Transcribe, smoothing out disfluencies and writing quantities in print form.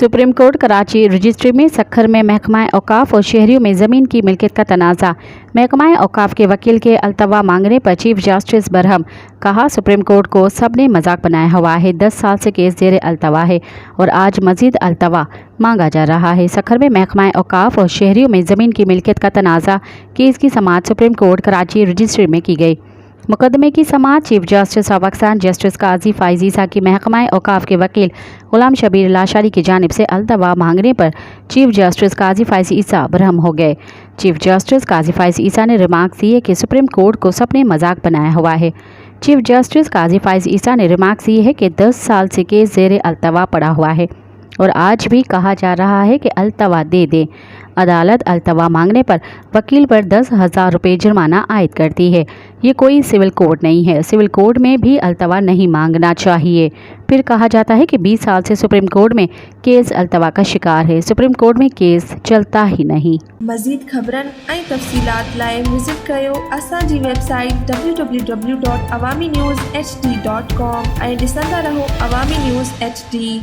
Supreme court Karachi registry में सखर में महकमा औकाफ और शहरियों में ज़मीन की मिल्कियत का तनाज़ा। महकमा औकाफ के वकील के अल्तवा मांगने पर चीफ जस्टिस बरहम। कहा, सुप्रीम कोर्ट को सब ने मजाक बनाया हुआ है। 10 साल से केस जेर अल्तवा है और आज मजीद अल्तवा मांगा जा रहा है। सखर में महकमा औकाफ और शहरियों में ज़मीन की मिल्कियत का तनाज़ा केस की समाअत सुप्रीम कोर्ट कराची रजिस्ट्री में की गई। मुकदमे की समाअत चीफ जस्टिस अवक्सान जस्टिस काजी फाइज ईसा की महकमा औकाफ के वकील गुलाम शबीर लाशारी की जानिब से अल्तवा मांगने पर चीफ जस्टिस काजी फाइज ईसा बरहम हो गए। चीफ जस्टिस काजी फाइज ईसा ने रिमार्क दिए कि सुप्रीम कोर्ट को सबने मजाक बनाया हुआ है। चीफ जस्टिस काजी फाइज ईसा ने रिमार्क दिए है कि 10 साल से केस जेर अल्तवा पड़ा हुआ है और आज भी कहा जा रहा है कि अल्तवा दे दें। अदालत अल्तवा मांगने पर वकील पर 10,000 रुपये जुर्माना आयद करती है। ये कोई सिविल कोर्ट नहीं है। सिविल कोर्ट में भी अल्तवा नहीं मांगना चाहिए। फिर कहा जाता है कि 20 साल से सुप्रीम कोर्ट में केस अल्तवा का शिकार है। सुप्रीम कोर्ट में केस चलता ही नहीं। मज़ीद खबरन ऐं तफ़सीलात लाइ विज़िट कयो असांजी वेबसाइट www.awamiNewsHD.com ऐं ॾिसंदा रहो अवामी न्यूज़ HD।